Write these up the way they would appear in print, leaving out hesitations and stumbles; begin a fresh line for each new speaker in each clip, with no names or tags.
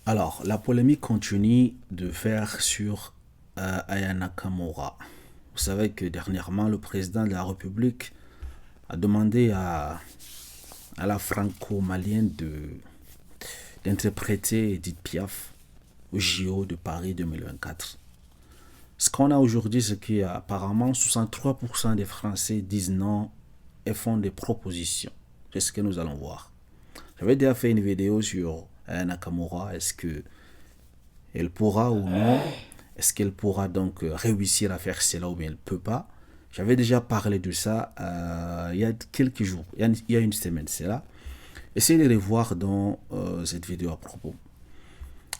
Alors, la polémique continue de faire sur Aya Nakamura. Vous savez que dernièrement, le président de la République a demandé à la franco-malienne d'interpréter Edith Piaf au JO de Paris 2024. Ce qu'on a aujourd'hui, c'est qu'apparemment 63% des Français disent non et font des propositions. C'est ce que nous allons voir. J'avais déjà fait une vidéo sur Aya Nakamura. Est-ce que elle pourra ou non? Est-ce qu'elle pourra donc réussir à faire cela ou bien elle ne peut pas? J'avais déjà parlé de ça il y a quelques jours, il y a une semaine, c'est là. Essayez de les voir dans cette vidéo à propos.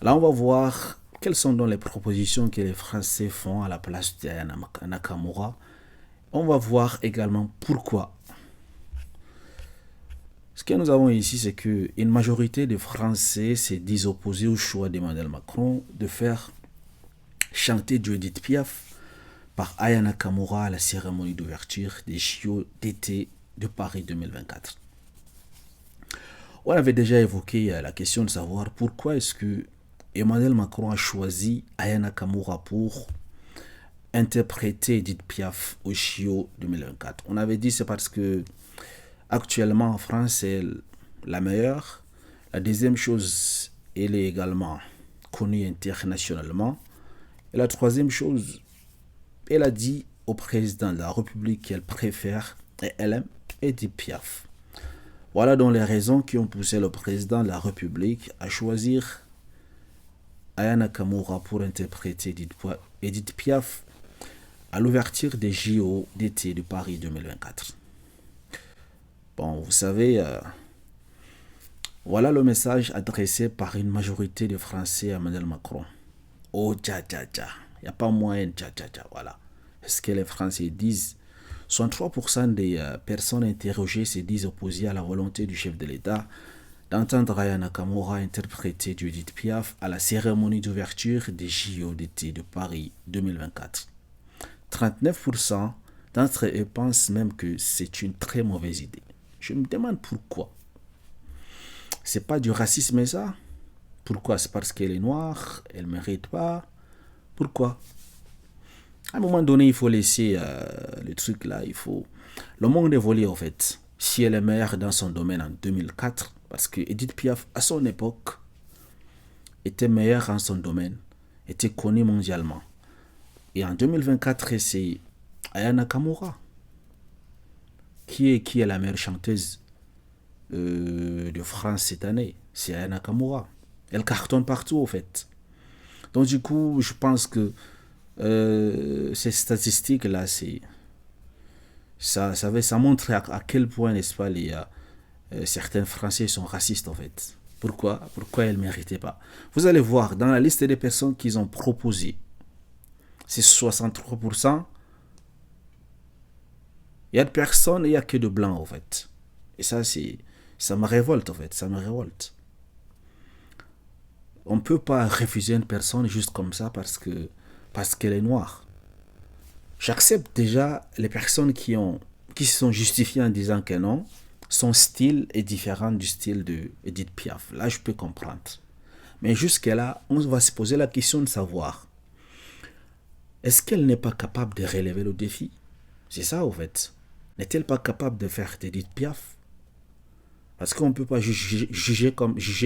Là, on va voir quelles sont donc les propositions que les Français font à la place d'Aya Nakamura. On va voir également pourquoi. Ce que nous avons ici, c'est qu'une majorité de Français se disent opposés au choix d'Emmanuel Macron de faire chanter du Edith Piaf par Aya Nakamura à la cérémonie d'ouverture des JO d'été de Paris 2024. On avait déjà évoqué la question de savoir pourquoi est-ce que Emmanuel Macron a choisi Aya Nakamura pour interpréter Edith Piaf au JO 2024. On avait dit c'est parce que actuellement en France c'est la meilleure. La deuxième chose, elle est également connue internationalement. Et la troisième chose, elle a dit au président de la République qu'elle préfère et elle aime Edith Piaf. Voilà donc les raisons qui ont poussé le président de la République à choisir Aya Nakamura pour interpréter Edith Piaf à l'ouverture des JO d'été de Paris 2024. Bon, vous savez, voilà le message adressé par une majorité de Français à Emmanuel Macron. Oh, tcha, tcha, tcha. Il n'y a pas moyen, tcha, tcha, tcha. Voilà. Ce que les Français disent. 63% des personnes interrogées se disent opposées à la volonté du chef de l'État d'entendre Aya Nakamura interpréter du Edith Piaf à la cérémonie d'ouverture des JO d'été de Paris 2024. 39% d'entre eux pensent même que c'est une très mauvaise idée. Je me demande pourquoi. C'est pas du racisme ça? Pourquoi? C'est parce qu'elle est noire, elle ne mérite pas. Pourquoi? À un moment donné, il faut laisser le truc là. Le monde évolue en fait. Si elle est meilleure dans son domaine en 2004, parce que Edith Piaf, à son époque, était meilleure en son domaine, était connue mondialement. Et en 2024, c'est Aya Nakamura qui est la meilleure chanteuse de France cette année. C'est Aya Nakamura. Elle cartonne partout, en fait. Donc, du coup, je pense que ces statistiques-là, ça montre à quel point, n'est-ce pas, certains Français sont racistes, en fait. Pourquoi elle ne méritait pas? Vous allez voir, dans la liste des personnes qu'ils ont proposées, c'est 63%. Il y a de personnes et il n'y a que de blancs, en fait. Et ça me révolte, en fait. Ça me révolte. On ne peut pas refuser une personne juste comme ça parce qu'elle est noire. J'accepte déjà les personnes qui se sont justifiées en disant que non, son style est différent du style de Edith Piaf. Là, je peux comprendre. Mais jusque-là, on va se poser la question de savoir, est-ce qu'elle n'est pas capable de relever le défi? C'est ça, au fait. N'est-elle pas capable de faire Edith Piaf? Parce qu'on ne peut pas juger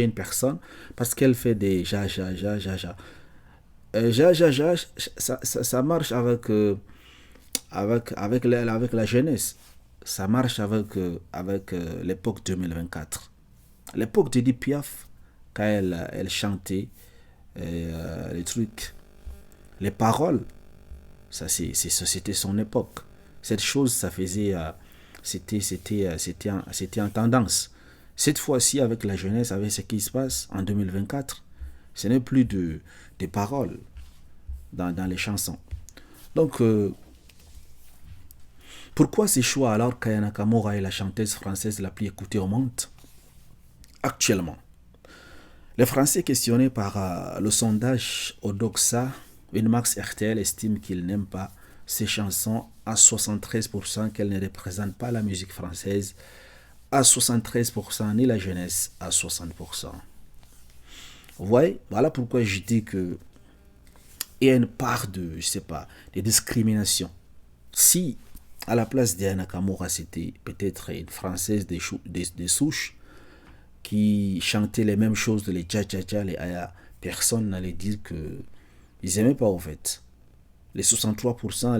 une personne parce qu'elle fait des ja, ja, ja, ja, ja. Ja, ja, ja, ça marche avec la jeunesse. Ça marche avec l'époque 2024. L'époque d'Edith Piaf, quand elle chantait les trucs, les paroles, c'était son époque. Cette chose, ça faisait, c'était en tendance. Cette fois-ci, avec la jeunesse, avec ce qui se passe en 2024, ce n'est plus des paroles dans les chansons. Donc, pourquoi ces choix alors qu'Aya Nakamura est la chanteuse française la plus écoutée au monde actuellement? Les Français questionnés par le sondage Odoxa, Winmax RTL estime qu'ils n'aiment pas ces chansons à 73%, qu'elles ne représentent pas la musique française à 73%, ni la jeunesse à 60%. Vous voyez, voilà pourquoi je dis que il y a une part de, je sais pas, de discrimination. Si, à la place d'Aya Nakamura, c'était peut-être une Française des souches qui chantait les mêmes choses, les tcha-tcha-tcha, les aya, personne n'allait dire que ils aimaient pas, en fait. Les 63%,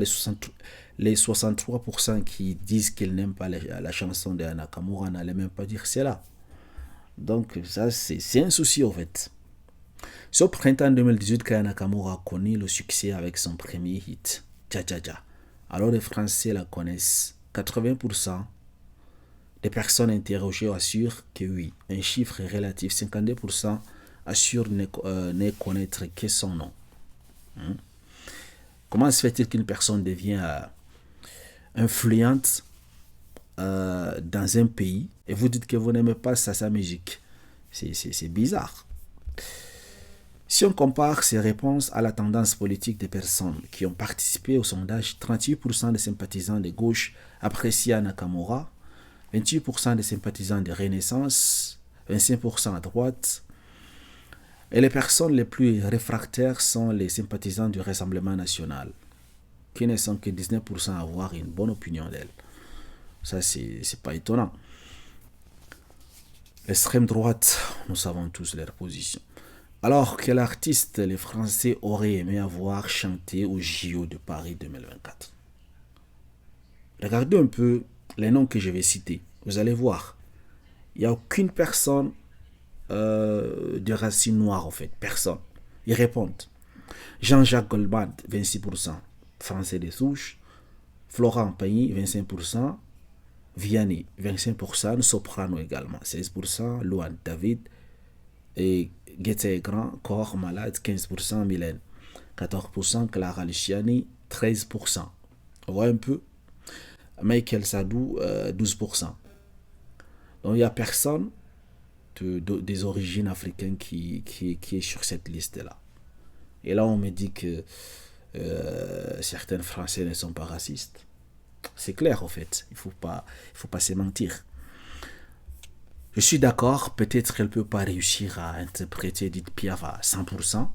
les 63% qui disent qu'ils n'aiment pas la chanson d'Aya Nakamura n'allaient même pas dire cela. Donc, ça, c'est un souci, en fait. C'est au printemps 2018 qu'Aya Nakamura a connu le succès avec son premier hit, Tcha Tcha Tcha. Alors les Français la connaissent. 80% des personnes interrogées assurent que oui. Un chiffre relatif, 52% assurent ne connaître que son nom. Comment se fait-il qu'une personne devient influente dans un pays et vous dites que vous n'aimez pas sa musique? C'est bizarre. Si on compare ces réponses à la tendance politique des personnes qui ont participé au sondage, 38% des sympathisants de gauche apprécient Nakamura, 28% des sympathisants de Renaissance, 25% à droite, et les personnes les plus réfractaires sont les sympathisants du Rassemblement national, qui ne sont que 19% à avoir une bonne opinion d'elle. Ça, c'est pas étonnant. L'extrême droite, nous savons tous leur position. Alors, quel artiste les Français auraient aimé avoir chanté au JO de Paris 2024? Regardez un peu les noms que je vais citer. Vous allez voir, il n'y a aucune personne de racine noire, en fait. Personne. Ils répondent. Jean-Jacques Goldman, 26%. Français des souches. Florent Pagny, 25%. Vianney, 25%. Soprano également, 16%. Louane David. Et Guetta Grand, Corps Malade, 15%. Mylène, 14%. Clara Luciani, 13%. On voit un peu. Michael Sadou, 12%. Donc il n'y a personne des origines africaines qui est sur cette liste-là. Et là, on me dit que certains Français ne sont pas racistes. C'est clair, en fait. Il faut pas se mentir. Je suis d'accord, peut-être qu'elle ne peut pas réussir à interpréter Edith Piaf à 100%,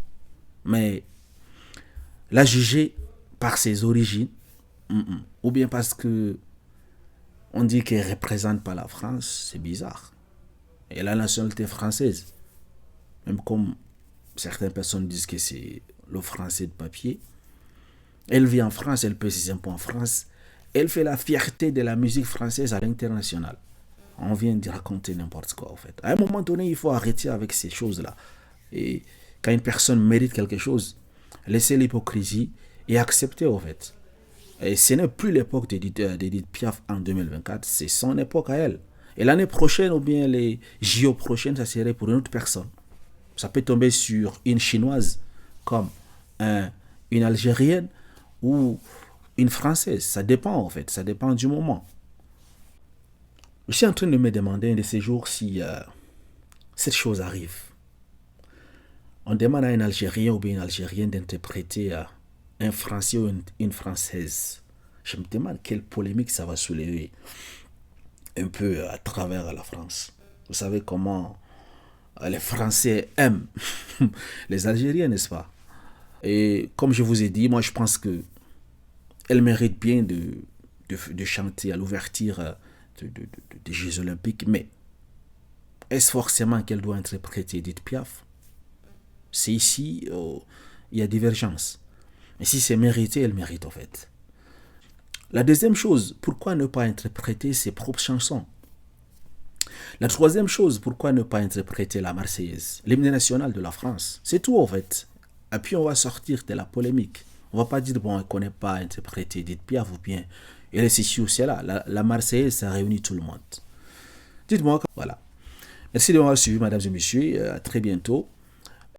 mais la juger par ses origines, ou bien parce que on dit qu'elle ne représente pas la France, c'est bizarre. Et la nationalité française, même comme certaines personnes disent que c'est le français de papier, elle vit en France, elle paie ses impôts en France, elle fait la fierté de la musique française à l'international. On vient de raconter n'importe quoi, en fait. À un moment donné, il faut arrêter avec ces choses-là. Et quand une personne mérite quelque chose, laisser l'hypocrisie et accepter, en fait. Et ce n'est plus l'époque d'Edith Piaf en 2024, c'est son époque à elle. Et l'année prochaine, ou bien les JO prochaines, ça serait pour une autre personne. Ça peut tomber sur une Chinoise, comme une Algérienne, ou une Française. Ça dépend, en fait. Ça dépend du moment. Je suis en train de me demander un de ces jours si cette chose arrive. On demande à un Algérien ou bien une Algérienne d'interpréter un Français ou une Française. Je me demande quelle polémique ça va soulever un peu à travers la France. Vous savez comment les Français aiment les Algériens, n'est-ce pas? Et comme je vous ai dit, moi je pense que elle mérite bien de chanter à l'ouverture des Jeux Olympiques, mais est-ce forcément qu'elle doit interpréter Edith Piaf? C'est ici il y a divergence. Mais si c'est mérité, elle mérite en fait. La deuxième chose, pourquoi ne pas interpréter ses propres chansons? La troisième chose, pourquoi ne pas interpréter la Marseillaise, l'hymne national de la France? C'est tout en fait. Et puis on va sortir de la polémique. On va pas dire, bon, on ne connaît pas interpréter Edith Piaf ou bien elle est ici ou c'est là. La Marseillaise, ça réunit tout le monde. Dites-moi, voilà. Merci de m'avoir suivi, mesdames et messieurs. À très bientôt.